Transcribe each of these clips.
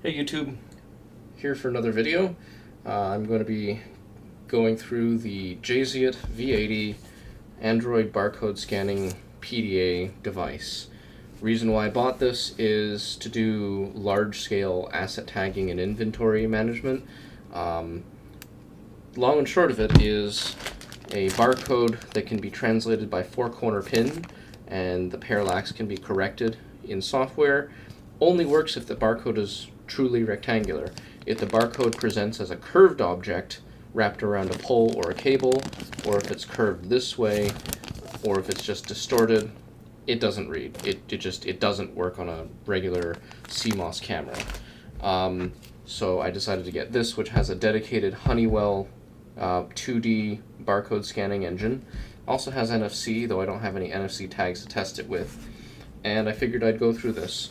Hey YouTube, here for another video. I'm going to be going through the JZIT V80 Android barcode scanning PDA device. Reason why I bought this is to do large-scale asset tagging and inventory management. Long and short of it is a barcode that can be translated by four-corner pin, and the parallax can be corrected in software. Only works if the barcode is truly rectangular. If the barcode presents as a curved object wrapped around a pole or a cable, or if it's curved this way, or if it's just distorted, it doesn't read. It doesn't work on a regular CMOS camera. So I decided to get this, which has a dedicated Honeywell 2D barcode scanning engine. Also has NFC, though I don't have any NFC tags to test it with. And I figured I'd go through this.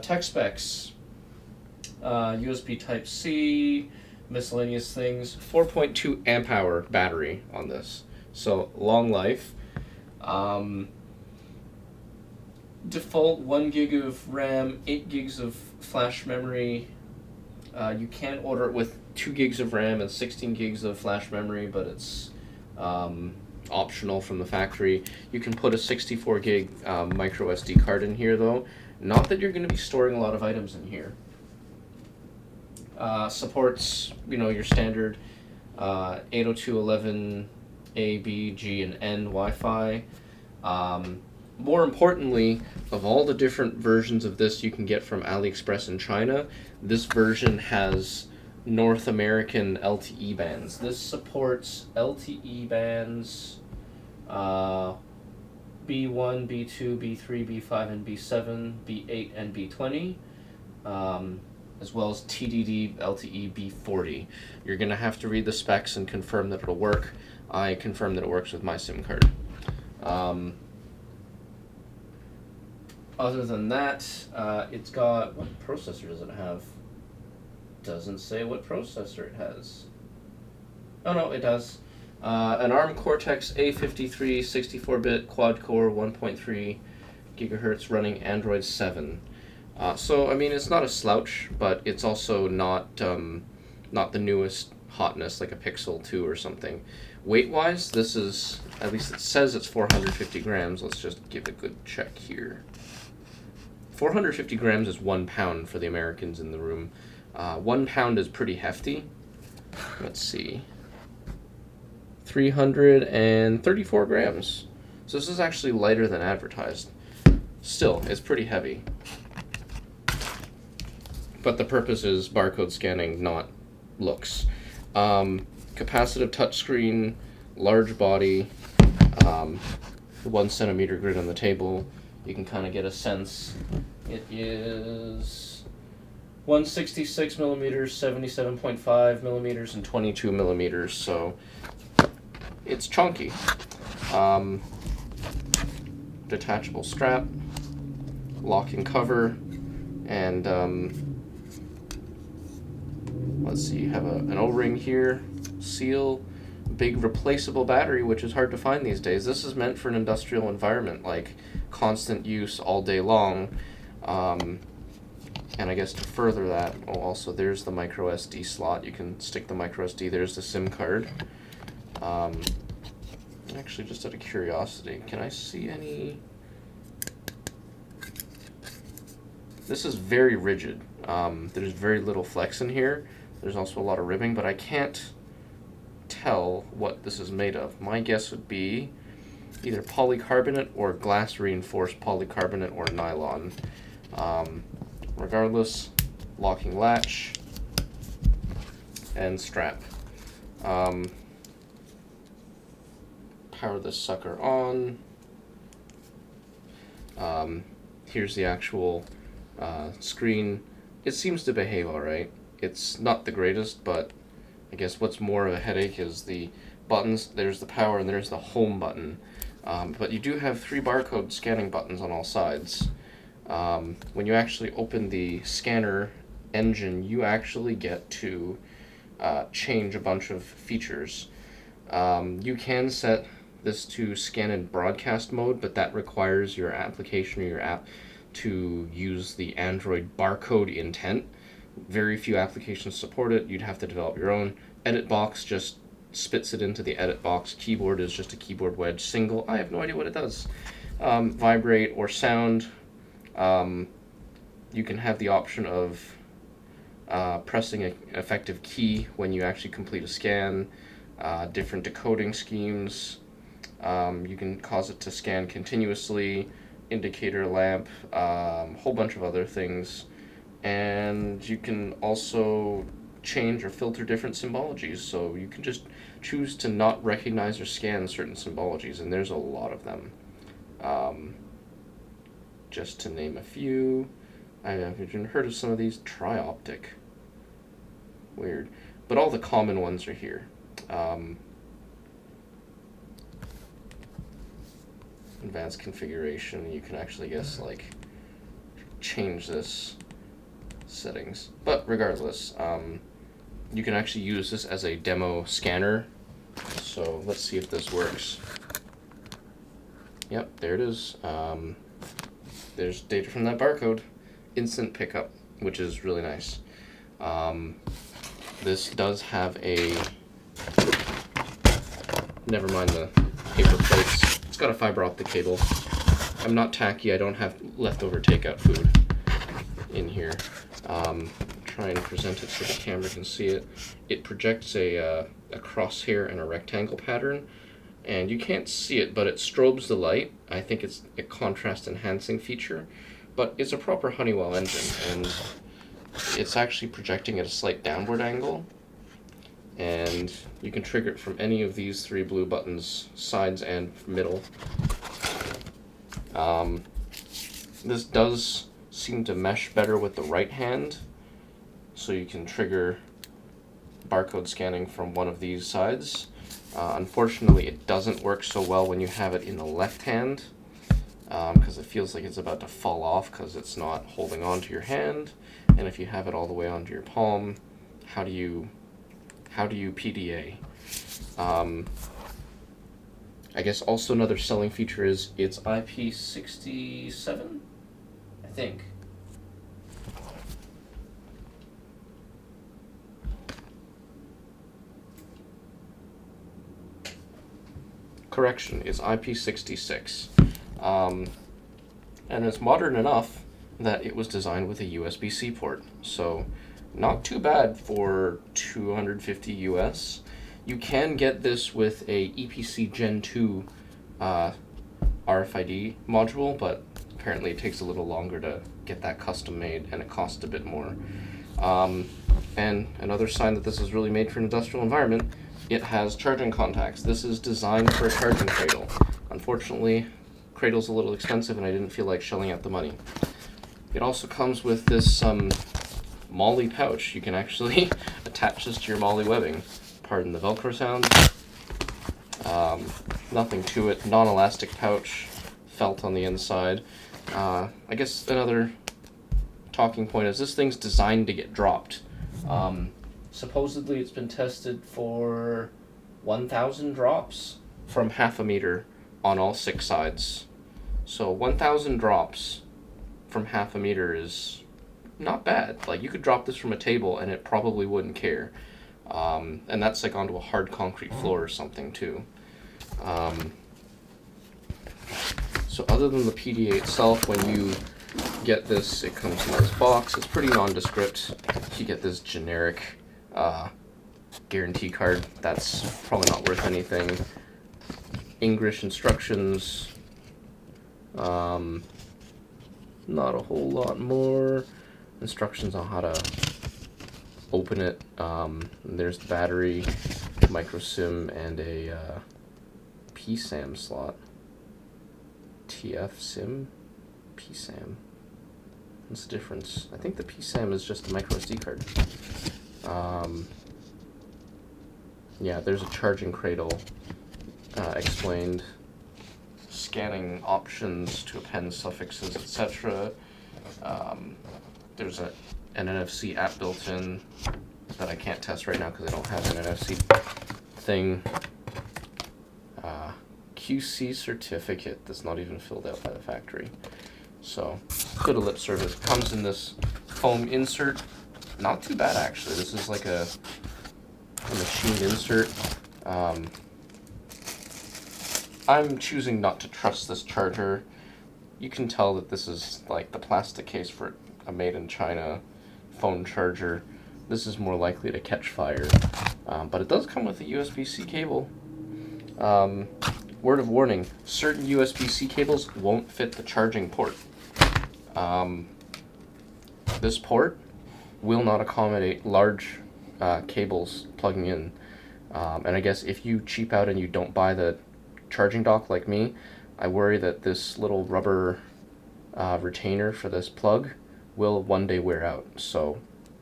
Tech specs. USB Type-C, miscellaneous things. 4.2 amp hour battery on this. So long life. Default 1 gig of RAM, 8 gigs of flash memory. You can order it with 2 gigs of RAM and 16 gigs of flash memory, but it's optional from the factory. You can put a 64 gig micro SD card in here though. Not that you're going to be storing a lot of items in here. Supports, your standard 802.11a, b, g, and n Wi-Fi. More importantly, of all the different versions of this you can get from AliExpress in China, this version has North American LTE bands. This supports LTE bands B1, B2, B3, B5, and B7, B8, and B20. As well as TDD LTE B40. You're going to have to read the specs and confirm that it'll work. I confirm that it works with my SIM card. Other than that, it's got... What processor does it have? Doesn't say what processor it has. Oh no, it does. An ARM Cortex A53 64-bit quad-core 1.3 gigahertz running Android 7. So, I mean, it's not a slouch, but it's also not the newest hotness like a Pixel 2 or something. Weight-wise, this is, at least it says it's 450 grams. Let's just give a good check here. 450 grams is 1 pound for the Americans in the room. 1 pound is pretty hefty. Let's see. 334 grams. So this is actually lighter than advertised. Still, it's pretty heavy. But the purpose is barcode scanning, not looks. Capacitive touchscreen, large body, 1 centimeter grid on the table. You can kind of get a sense. It is 166 millimeters, 77.5 millimeters, and 22 millimeters, so it's chunky. Detachable strap, locking cover, and let's see, you have an O-ring here, seal, big replaceable battery, which is hard to find these days. This is meant for an industrial environment, like constant use all day long. And I guess to further that, also there's the micro SD slot. You can stick the micro SD. There's the SIM card. Actually, just out of curiosity, can I see any... This is very rigid. There's very little flex in here. There's also a lot of ribbing, but I can't tell what this is made of. My guess would be either polycarbonate or glass reinforced polycarbonate or nylon. Regardless, locking latch and strap. Power this sucker on. Here's the actual screen. It seems to behave alright. It's not the greatest, but I guess what's more of a headache is the buttons. There's the power and there's the home button. But you do have 3 barcode scanning buttons on all sides. When you actually open the scanner engine, you actually get to change a bunch of features. You can set this to scan in broadcast mode, but that requires your application or your app to use the Android barcode intent. Very few applications support it. You'd have to develop your own. Edit box just spits it into the edit box. Keyboard is just a keyboard wedge single. I have no idea what it does. Vibrate or sound. You can have the option of pressing an effective key when you actually complete a scan. Different decoding schemes. You can cause it to scan continuously. Indicator lamp. Whole bunch of other things. And you can also change or filter different symbologies, so you can just choose to not recognize or scan certain symbologies, and there's a lot of them. Just to name a few, I haven't heard of some of these. Trioptic, weird, but all the common ones are here. Advanced configuration, you can actually change this settings, but regardless, you can actually use this as a demo scanner. So let's see if this works. Yep, there it is. There's data from that barcode. Instant pickup, which is really nice. This does have a, never mind the paper plates, it's got a fiber optic cable. I'm not tacky, I don't have leftover takeout food in here. Try and present it so the camera can see it. It projects a crosshair and a rectangle pattern, and you can't see it, but it strobes the light. I think it's a contrast enhancing feature, but it's a proper Honeywell engine, and it's actually projecting at a slight downward angle, and you can trigger it from any of these three blue buttons, sides and middle. This does seem to mesh better with the right hand, so you can trigger barcode scanning from one of these sides. Unfortunately, it doesn't work so well when you have it in the left hand, because it feels like it's about to fall off because it's not holding on to your hand. And if you have it all the way onto your palm, how do you PDA? I guess also another selling feature is it's IP67, I think. Correction, it's IP66. And it's modern enough that it was designed with a USB-C port. So not too bad for $250 US. You can get this with a EPC Gen 2 RFID module, but apparently it takes a little longer to get that custom made, and it costs a bit more. And another sign that this is really made for an industrial environment, it has charging contacts. This is designed for a charging cradle. Unfortunately, cradle's a little expensive and I didn't feel like shelling out the money. It also comes with this MOLLE pouch. You can actually attach this to your MOLLE webbing. Pardon the Velcro sound. Nothing to it, non-elastic pouch, felt on the inside. I guess another talking point is this thing's designed to get dropped. Supposedly it's been tested for 1,000 drops from 0.5 meter on all 6 sides. So 1,000 drops from 0.5 meter is not bad. Like, you could drop this from a table and it probably wouldn't care. And that's like onto a hard concrete floor or something too. So other than the PDA itself, when you get this, it comes in this box. It's pretty nondescript. You get this generic guarantee card. That's probably not worth anything. English instructions. Not a whole lot more. Instructions on how to open it. There's the battery, micro SIM, and a PSAM slot. TF SIM, PSAM. What's the difference? I think the PSAM is just a micro SD card. Yeah, there's a charging cradle explained. Scanning options to append suffixes, etc. There's an NFC app built in that I can't test right now because I don't have an NFC thing. QC certificate that's not even filled out by the factory. So, good lip service. Comes in this foam insert. not too bad actually. This is like a machined insert. I'm choosing not to trust this charger. You can tell that this is like the plastic case for a made-in-China phone charger. This is more likely to catch fire. But it does come with a USB-C cable. Word of warning, certain USB-C cables won't fit the charging port. This port will not accommodate large cables plugging in. And I guess if you cheap out and you don't buy the charging dock like me, I worry that this little rubber retainer for this plug will one day wear out. So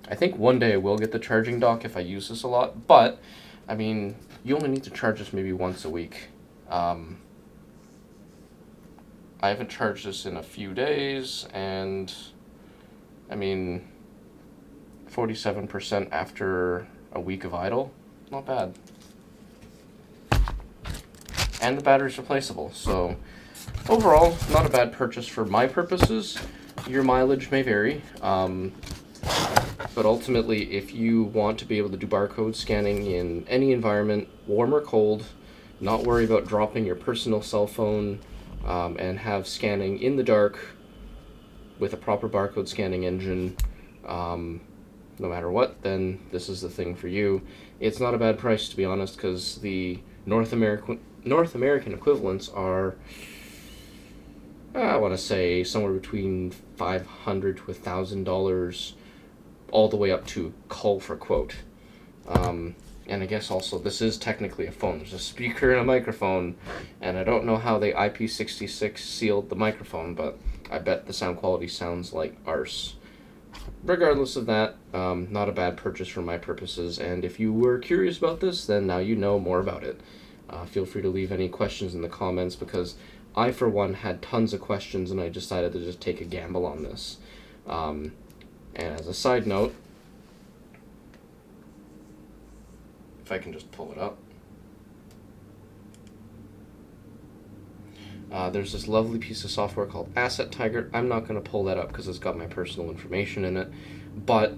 I think one day I will get the charging dock if I use this a lot, but I mean, you only need to charge this maybe once a week. I haven't charged this in a few days, and I mean, 47% after a week of idle, not bad. And the battery's replaceable, so overall, not a bad purchase for my purposes. Your mileage may vary, but ultimately, if you want to be able to do barcode scanning in any environment, warm or cold, not worry about dropping your personal cell phone, and have scanning in the dark with a proper barcode scanning engine, no matter what, then this is the thing for you. It's not a bad price, to be honest, because the North American equivalents are, I want to say, somewhere between $500 to $1,000, all the way up to call for quote. And I guess also this is technically a phone. There's a speaker and a microphone, and I don't know how they IP66 sealed the microphone, but I bet the sound quality sounds like arse. Regardless of that, not a bad purchase for my purposes, and if you were curious about this, then now you know more about it. Feel free to leave any questions in the comments, because I, for one, had tons of questions, and I decided to just take a gamble on this. And as a side note, if I can just pull it up, there's this lovely piece of software called Asset Tiger. I'm not going to pull that up because it's got my personal information in it, but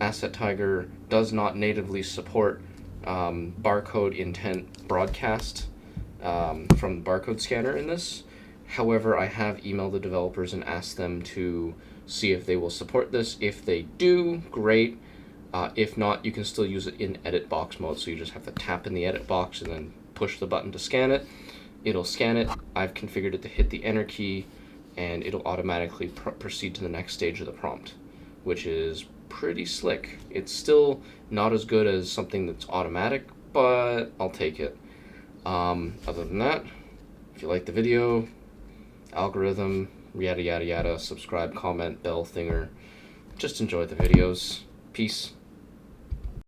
Asset Tiger does not natively support barcode intent broadcast from the barcode scanner in this. However, I have emailed the developers and asked them to see if they will support this. If they do, great. If not, you can still use it in edit box mode, so you just have to tap in the edit box and then push the button to scan it. It'll scan it. I've configured it to hit the enter key, and it'll automatically proceed to the next stage of the prompt, which is pretty slick. It's still not as good as something that's automatic, but I'll take it. Other than that, if you like the video, algorithm, yada yada yada, subscribe, comment, bell thinger, just enjoy the videos. Peace.